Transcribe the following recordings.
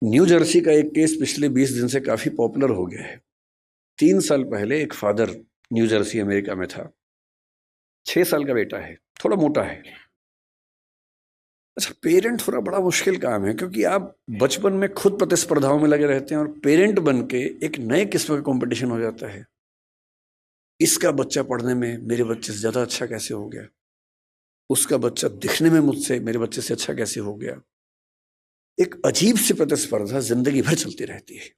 New Jersey का एक case पिछले 20 दिन से काफी पॉपुलर हो गया है। 3 साल पहले एक फादर न्यू जर्सी अमेरिका में था। 6 साल का बेटा है, थोड़ा मोटा है। अच्छा, पेरेंट होना बड़ा मुश्किल काम है, क्योंकि आप बचपन में खुद प्रतिस्पर्धाओं में लगे रहते हैं और पेरेंट बन के एक नए किस्म का कंपटीशन हो जाता है। इसका बच्चा पढ़ने में मेरे बच्चे से ज्यादा अच्छा कैसे हो गया, उसका बच्चा दिखने में मुझसे मेरे बच्चे से अच्छा कैसे हो गया। एक अजीब सी प्रतिस्पर्धा जिंदगी भर चलती रहती है।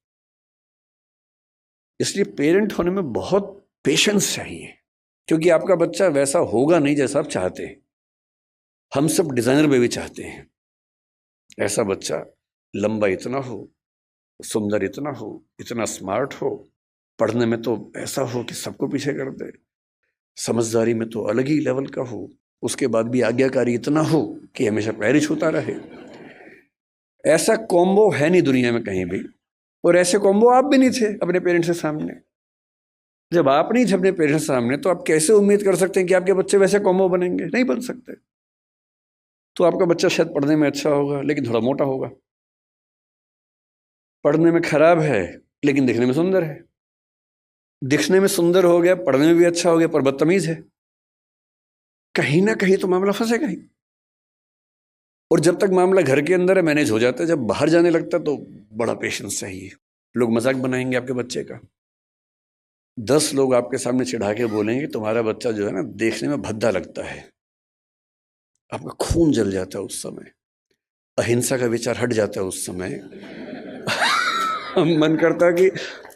इसलिए पेरेंट होने में बहुत पेशेंस चाहिए, क्योंकि आपका बच्चा वैसा होगा नहीं जैसा आप चाहते हैं। हम सब डिजाइनर बेबी चाहते हैं। ऐसा बच्चा लंबा इतना हो, सुंदर इतना हो, इतना स्मार्ट हो, पढ़ने में तो ऐसा हो कि सबको पीछे कर दे, समझदारी में तो अलग ही लेवल का हो, उसके बाद भी आज्ञाकारी इतना हो कि हमेशा पैर ही छूता रहे। ऐसा कॉम्बो है नहीं दुनिया में कहीं भी, और ऐसे कॉम्बो आप भी नहीं थे अपने पेरेंट्स के सामने। जब आप नहीं थे अपने पेरेंट्स के सामने, तो आप कैसे उम्मीद कर सकते हैं कि आपके बच्चे वैसे कॉम्बो बनेंगे? नहीं बन सकते। तो आपका बच्चा शायद पढ़ने में अच्छा होगा लेकिन थोड़ा मोटा होगा, पढ़ने में खराब है लेकिन दिखने में सुंदर है, दिखने में सुंदर हो गया, पढ़ने में भी अच्छा हो गया, पर बदतमीज है। कहीं ना कहीं तो मामला फंसेगा ही। और जब तक मामला घर के अंदर है मैनेज हो जाता है, जब बाहर जाने लगता है तो बड़ा पेशेंस चाहिए। लोग मजाक बनाएंगे आपके बच्चे का, 10 लोग आपके सामने चिढ़ा के बोलेंगे तुम्हारा बच्चा जो है ना देखने में भद्दा लगता है। आपका खून जल जाता है उस समय, अहिंसा का विचार हट जाता है उस समय। मन करता है कि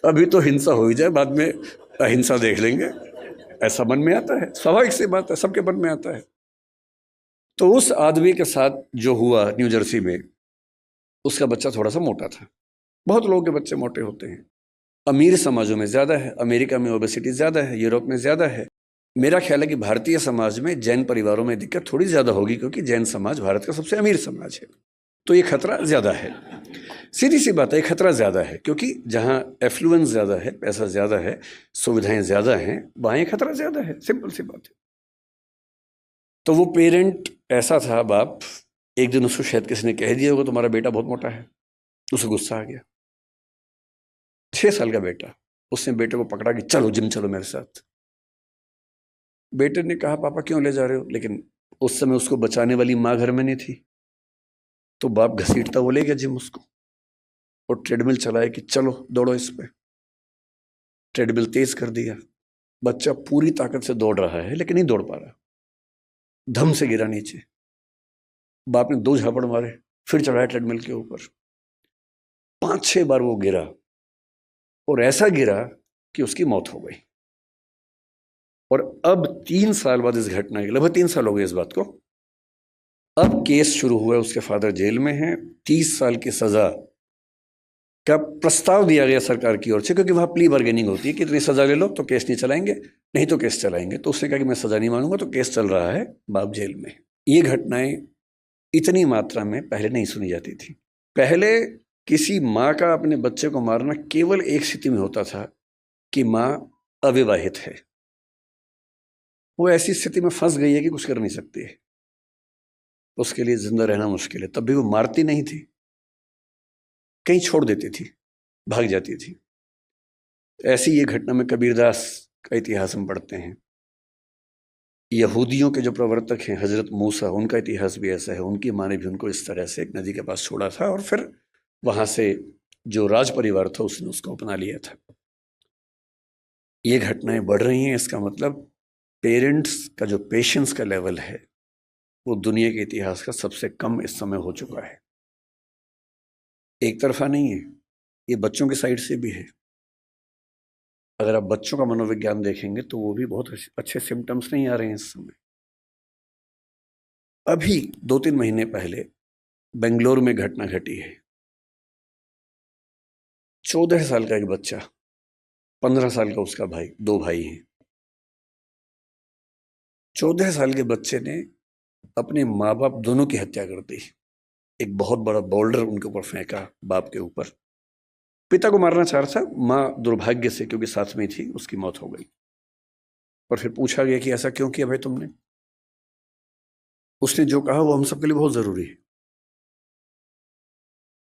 अभी तो हिंसा हो ही जाए, बाद में अहिंसा देख लेंगे। ऐसा मन में आता है, स्वाभाविक सी बात है, सबके मन में आता है। तो उस आदमी के साथ जो हुआ न्यू जर्सी में, उसका बच्चा थोड़ा सा मोटा था। बहुत लोगों के बच्चे मोटे होते हैं। अमीर समाजों में ज्यादा है, अमेरिका में ओबेसिटी ज्यादा है, यूरोप में ज्यादा है। मेरा ख्याल है कि भारतीय समाज में जैन परिवारों में दिक्कत थोड़ी ज्यादा होगी, क्योंकि जैन समाज भारत का सबसे अमीर समाज है। तो ये खतरा ज्यादा है। सीधी सी बात है, खतरा ज्यादा है, क्योंकि जहां एफ्लुएंस ज्यादा है, पैसा ज्यादा है, सुविधाएं ज्यादा हैं, वहां ये खतरा ज्यादा है। सिंपल सी बात है। तो वो पेरेंट ऐसा था, बाप, एक दिन उसको शायद किसी ने कह दिया होगा तुम्हारा बेटा बहुत मोटा है। उसे गुस्सा आ गया। 6 साल का बेटा, उसने बेटे को पकड़ा कि चलो जिम चलो मेरे साथ। बेटे ने कहा पापा क्यों ले जा रहे हो, लेकिन उस समय उसको बचाने वाली माँ घर में नहीं थी। तो बाप घसीटता वो ले गया जिम उसको, और ट्रेडमिल चलाया कि चलो दौड़ो इस पे। ट्रेडमिल तेज कर दिया, बच्चा पूरी ताकत से दौड़ रहा है लेकिन नहीं दौड़ पा रहा, धम से गिरा नीचे। बाप ने 2 झापड़ मारे, फिर चढ़ाया ट्रेडमिल के ऊपर। 5-6 बार वो गिरा, और ऐसा गिरा कि उसकी मौत हो गई। और अब 3 साल बाद इस घटना के, लगभग 3 साल हो गए इस बात को, अब केस शुरू हुआ है, उसके फादर जेल में हैं। 30 साल की सजा का प्रस्ताव दिया गया सरकार की ओर से, क्योंकि वहां प्ली बार्गेनिंग होती है कि इतनी सजा ले लो तो केस नहीं चलाएंगे, नहीं तो केस चलाएंगे। तो उसने कहा कि मैं सजा नहीं मानूंगा, तो केस चल रहा है, बाप जेल में। ये घटनाएं इतनी मात्रा में पहले नहीं सुनी जाती थी। पहले किसी माँ का अपने बच्चे को मारना केवल एक स्थिति में होता था कि माँ अविवाहित है, वो ऐसी स्थिति में फंस गई है कि कुछ कर नहीं सकती है, उसके लिए जिंदा रहना मुश्किल है। तब भी वो मारती नहीं थी, कहीं छोड़ देती थी, भाग जाती थी। ऐसी ये घटना में कबीरदास का इतिहास हम पढ़ते हैं। यहूदियों के जो प्रवर्तक हैं हजरत मूसा, उनका इतिहास भी ऐसा है। उनकी माँ ने भी उनको इस तरह से एक नदी के पास छोड़ा था, और फिर वहां से जो राज परिवार था उसने उसको अपना लिया था। ये घटनाएं बढ़ रही हैं, इसका मतलब पेरेंट्स का जो पेशेंस का लेवल है वो दुनिया के इतिहास का सबसे कम इस समय हो चुका है। एक तरफा नहीं है, ये बच्चों की साइड से भी है। अगर आप बच्चों का मनोविज्ञान देखेंगे तो वो भी बहुत अच्छे सिम्टम्स नहीं आ रहे हैं इस समय। अभी 2-3 महीने पहले बेंगलोर में घटना घटी है। 14 साल का एक बच्चा, 15 साल का उसका भाई, 2 भाई हैं। 14 साल के बच्चे ने अपने माँ बाप दोनों की हत्या कर दी। एक बहुत बड़ा बोल्डर उनके ऊपर फेंका, बाप के ऊपर। पिता को मारना चाह रहा था, माँ दुर्भाग्य से क्योंकि साथ में थी उसकी मौत हो गई। और फिर पूछा गया कि ऐसा क्यों किया भाई तुमने? उसने जो कहा वो हम सबके लिए बहुत जरूरी है।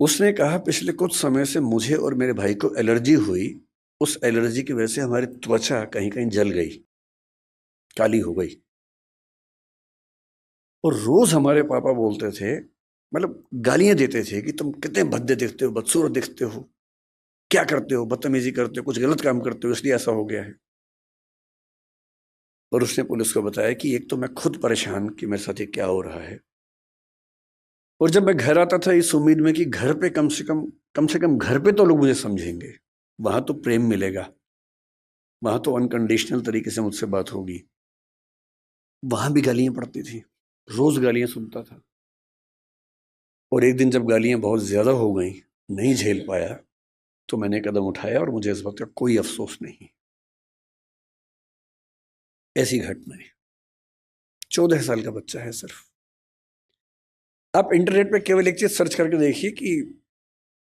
उसने कहा पिछले कुछ समय से मुझे और मेरे भाई को एलर्जी हुई, उस एलर्जी की वजह से हमारी त्वचा कहीं कहीं जल गई, काली हो गई। और रोज हमारे पापा बोलते थे, मतलब गालियां देते थे कि तुम कितने भद्दे दिखते हो, बदसूरत दिखते हो, क्या करते हो, बदतमीजी करते हो, कुछ गलत काम करते हो, इसलिए ऐसा हो गया है। और उसने पुलिस को बताया कि एक तो मैं खुद परेशान कि मेरे साथ ये क्या हो रहा है, और जब मैं घर आता था इस उम्मीद में कि घर पे कम से कम घर पे तो लोग मुझे समझेंगे, वहां तो प्रेम मिलेगा, वहां तो अनकंडीशनल तरीके से मुझसे बात होगी। वहां भी गालियां पड़ती थी, रोज गालियां सुनता था। और एक दिन जब गालियां बहुत ज्यादा हो गई, नहीं झेल पाया, तो मैंने कदम उठाया और मुझे इस बात का कोई अफसोस नहीं। ऐसी घटना है। 14 साल का बच्चा है सिर्फ। आप इंटरनेट पे केवल एक चीज सर्च करके देखिए कि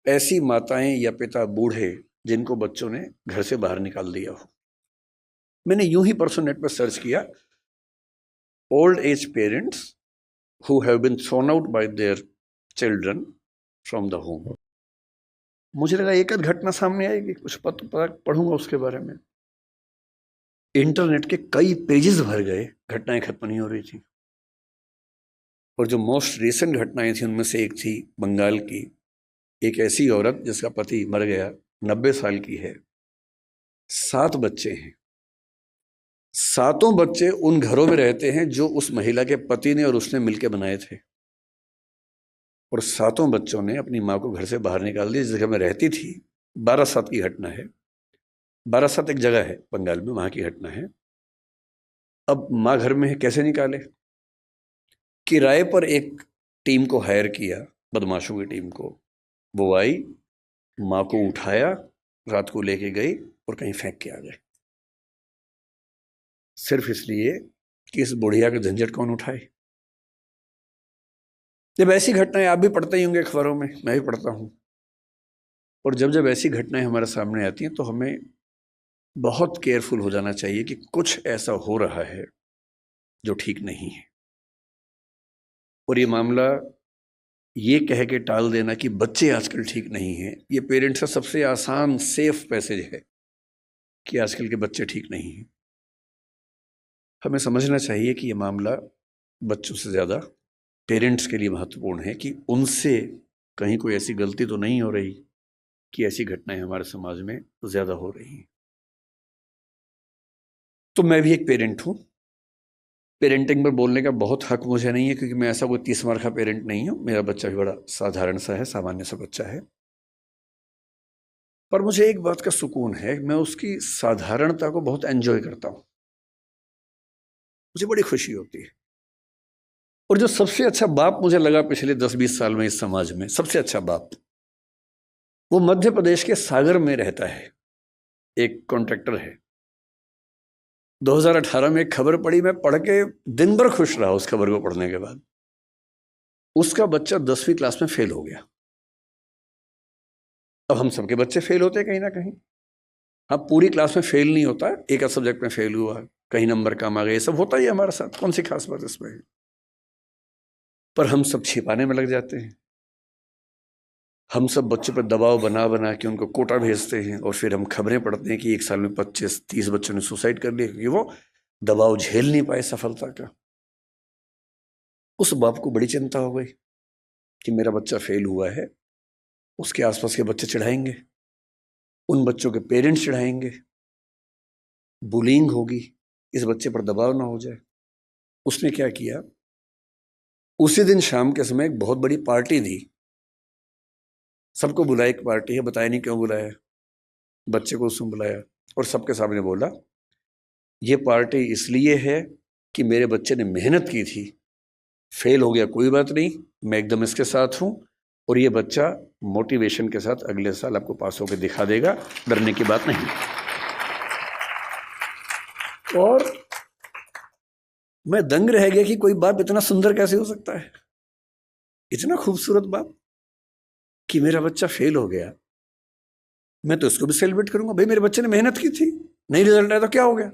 ऐसी माताएं या पिता बूढ़े जिनको बच्चों ने घर से बाहर निकाल दिया हो। मैंने यूं ही परसों नेट पर सर्च किया, old age parents who have been thrown out by their children from the home. मुझे लगा एक आध घटना सामने आएगी, कुछ पता पढ़ूंगा उसके बारे में। इंटरनेट के कई पेजेस भर गए, घटनाएं खत्म नहीं हो रही थी। और जो मोस्ट रिसेंट घटनाएं थी उनमें से एक थी बंगाल की, एक ऐसी औरत जिसका पति मर गया, 90 साल की है, 7 बच्चे हैं। 7 बच्चे उन घरों में रहते हैं जो उस महिला के पति ने और उसने मिलकर बनाए थे। और 7 बच्चों ने अपनी माँ को घर से बाहर निकाल दिया, जिस जगह में रहती थी। 12/7 की घटना है। 12/7 एक जगह है बंगाल में, वहां की घटना है। अब माँ घर में है, कैसे निकाले? किराए पर एक टीम को हायर किया, बदमाशों की टीम को। वो आई, माँ को उठाया, रात को लेके गई और कहीं फेंक के आ गए, सिर्फ इसलिए कि इस बुढ़िया का झंझट कौन उठाए। जब ऐसी घटनाएं आप भी पढ़ते ही होंगे अखबारों में, मैं भी पढ़ता हूं। और जब जब ऐसी घटनाएं हमारे सामने आती हैं तो हमें बहुत केयरफुल हो जाना चाहिए कि कुछ ऐसा हो रहा है जो ठीक नहीं है। और ये मामला ये कह के टाल देना कि बच्चे आजकल ठीक नहीं हैं, ये पेरेंट्स का सबसे आसान सेफ मैसेज है कि आजकल के बच्चे ठीक नहीं हैं। हमें समझना चाहिए कि ये मामला बच्चों से ज़्यादा पेरेंट्स के लिए महत्वपूर्ण है कि उनसे कहीं कोई ऐसी गलती तो नहीं हो रही कि ऐसी घटनाएं हमारे समाज में ज़्यादा हो रही हैं। तो मैं भी एक पेरेंट हूँ। पेरेंटिंग पर बोलने का बहुत हक मुझे नहीं है, क्योंकि मैं ऐसा कोई 30 मार का पेरेंट नहीं हूँ। मेरा बच्चा भी बड़ा साधारण सा है, सामान्य सा बच्चा है। पर मुझे एक बात का सुकून है, मैं उसकी साधारणता को बहुत एंजॉय करता हूँ, मुझे बड़ी खुशी होती है। और जो सबसे अच्छा बाप मुझे लगा पिछले 10-20 साल में इस समाज में, सबसे अच्छा बाप, वो मध्य प्रदेश के सागर में रहता है, एक कॉन्ट्रैक्टर है। 2018 में एक खबर पड़ी, मैं पढ़ के दिन भर खुश रहा उस खबर को पढ़ने के बाद। उसका बच्चा 10वीं क्लास में फेल हो गया। अब हम सबके बच्चे फेल होते हैं कहीं ना कहीं। हाँ, पूरी क्लास में फेल नहीं होता, एक आध सब्जेक्ट में फेल हुआ, कहीं नंबर कम आ गए, सब होता ही है हमारे साथ, कौन सी खास बात इसमें है। पर हम सब छिपाने में लग जाते हैं। हम सब बच्चों पर दबाव बना बना के उनको कोटा भेजते हैं, और फिर हम खबरें पढ़ते हैं कि एक साल में 25-30 बच्चों ने सुसाइड कर लिया, क्योंकि वो दबाव झेल नहीं पाए सफलता का। उस बाप को बड़ी चिंता हो गई कि मेरा बच्चा फेल हुआ है, उसके आसपास के बच्चे चिढ़ाएंगे, उन बच्चों के पेरेंट्स चिढ़ाएंगे, बुलिंग होगी, इस बच्चे पर दबाव ना हो जाए। उसने क्या किया, उसी दिन शाम के समय एक बहुत बड़ी पार्टी दी, सबको बुलाया, एक पार्टी है, बताया नहीं क्यों बुलाया, बच्चे को उसमें बुलाया और सबके सामने बोला, ये पार्टी इसलिए है कि मेरे बच्चे ने मेहनत की थी, फेल हो गया कोई बात नहीं, मैं एकदम इसके साथ हूं, और ये बच्चा मोटिवेशन के साथ अगले साल आपको पास होकर दिखा देगा, डरने की बात नहीं। और मैं दंग रह गया कि कोई बाप इतना सुंदर कैसे हो सकता है, इतना खूबसूरत बाप, कि मेरा बच्चा फेल हो गया, मैं तो इसको भी सेलिब्रेट करूंगा। भाई, मेरे बच्चे ने मेहनत की थी, नहीं रिजल्ट आया तो क्या हो गया,